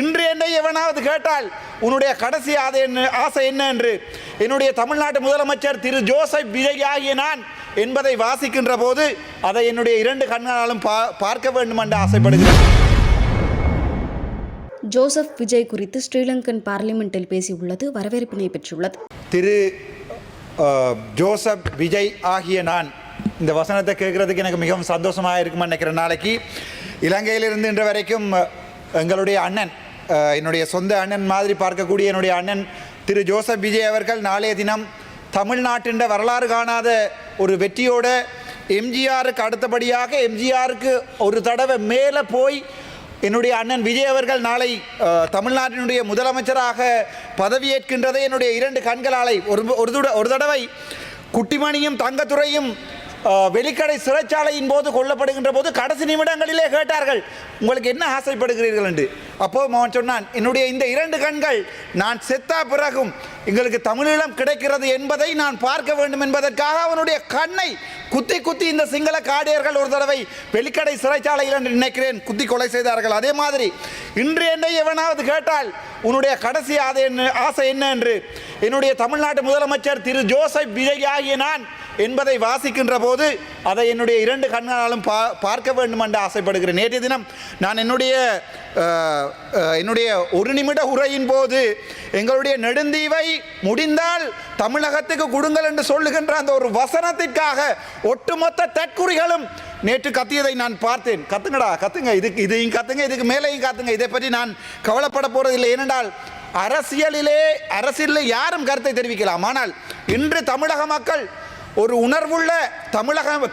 இன்று என்னை எவனாவது கேட்டால் உன்னுடைய கடைசி ஆசை என்ன என்று என்னுடைய தமிழ்நாட்டு முதலமைச்சர் திரு ஜோசப் விஜய் ஆகிய நான் என்பதை வாசிக்கின்ற போது அதை என்னுடைய இரண்டு கண்களாலும் பார்க்க வேண்டும் என்று ஆசைப்படுகிறேன். ஜோசப் விஜய் குறித்து ஸ்ரீலங்கன் பார்லிமெண்டில் பேசியுள்ளது வரவேற்பினை பெற்றுள்ளது. திரு ஜோசப் விஜய் ஆகிய நான் இந்த வசனத்தை கேட்கறதுக்கு எனக்கு மிகவும் சந்தோஷமாக இருக்குமா நினைக்கிற நாளைக்கு இலங்கையிலிருந்து இன்று வரைக்கும் எங்களுடைய அண்ணன், என்னுடைய சொந்த அண்ணன் மாதிரி பார்க்கக்கூடிய என்னுடைய அண்ணன் திரு ஜோசப் விஜய் அவர்கள் நாளைய தினம் தமிழ்நாட்டின் வரலாறு காணாத ஒரு வெற்றியோட எம்ஜிஆருக்கு அடுத்தபடியாக எம்ஜிஆருக்கு ஒரு தடவை மேலே போய் என்னுடைய அண்ணன் விஜய் அவர்கள் நாளை தமிழ்நாட்டினுடைய முதலமைச்சராக பதவியேற்கின்றதை என்னுடைய இரண்டு கண்களாலை ஒரு தடவை குட்டிமணியும் தங்கத்துறையும் வெளிக்கடை சிறைச்சாலையின் போது கொல்லப்படுகின்ற போது கடைசி நிமிடங்களிலே கேட்டார்கள், உங்களுக்கு என்ன ஆசைப்படுகிறீர்கள் என்று. அப்போது அவன் சொன்னான், என்னுடைய இந்த இரண்டு கண்கள் நான் செத்தா பிறகும் எங்களுக்கு தமிழீழம் கிடைக்கிறது என்பதை நான் பார்க்க வேண்டும் என்பதற்காக அவனுடைய கண்ணை குத்தி குத்தி இந்த சிங்கள காடியர்கள் ஒரு தடவை வெளிக்கடை சிறைச்சாலையில் என்று நினைக்கிறேன் குத்தி கொலை செய்தார்கள். அதே மாதிரி இன்று என்னை எவனாவது கேட்டால் உன்னுடைய கடைசி ஆசை என்ன என்று என்னுடைய தமிழ்நாட்டு முதலமைச்சர் திரு ஜோசப் விஜய் ஆகிய நான் என்பதை வாசிக்கின்ற போது அதை என்னுடைய இரண்டு கண்களாலும் பார்க்க வேண்டும் என்று ஆசைப்படுகிறேன். நேற்றைய தினம் நான் என்னுடைய ஒரு நிமிட உரையின் போது எங்களுடைய நெடுந்தீவை முடிந்தால் தமிழகத்துக்கு கொடுங்கள் என்று சொல்லுகின்ற அந்த ஒரு வசனத்திற்காக ஒட்டுமொத்த தற்குறிகளும் நேற்று கத்தியதை நான் பார்த்தேன். கத்துங்கடா, கத்துங்க, இதையும் கத்துங்க, இதுக்கு மேலேயும் கத்துங்க, இதை பற்றி நான் கவலைப்பட போறதில்லை. ஏனென்றால் அரசியலில் யாரும் கருத்தை தெரிவிக்கலாம். ஆனால் இன்று தமிழக மக்கள் ஒரு உணர்வுள்ள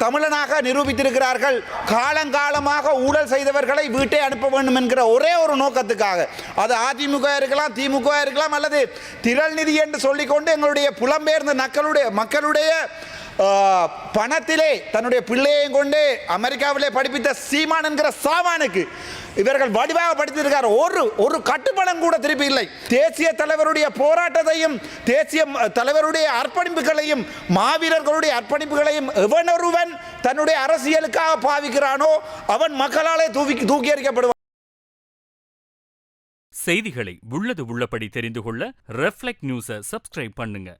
தமிழனாக நிரூபித்திருக்கிறார்கள். காலங்காலமாக ஊழல் செய்தவர்களை வீட்டை அனுப்ப வேண்டும் என்கிற ஒரே ஒரு நோக்கத்துக்காக, அது அதிமுக இருக்கலாம், திமுக இருக்கலாம், அல்லது திரள் நிதி என்று சொல்லிக்கொண்டு எங்களுடைய புலம்பெயர்ந்த மக்களுடைய பணத்திலே தன்னுடைய பிள்ளையையும் கொண்டு அமெரிக்காவிலே படிப்பித்த சீமான் என்கிற சாமானுக்கு இவர்கள் வடிவாக படித்திருக்கார். ஒரு கட்டுப்பணம் கூட திருப்பி இல்லை. தேசிய தலைவருடைய போராட்டத்தையும் தேசிய தலைவருடைய அர்ப்பணிப்புகளையும் மாவீரர்களுடைய அர்ப்பணிப்புகளையும் எவனொருவன் தன்னுடைய அரசியலுக்காக பாவிக்கிறானோ அவன் மக்களாலே தூக்கி எறிக்கப்படுவான். செய்திகளை உள்ளது உள்ளபடி தெரிந்து கொள்ள ரெஃப்ளெக்ட் நியூஸை சப்ஸ்கிரைப் பண்ணுங்க.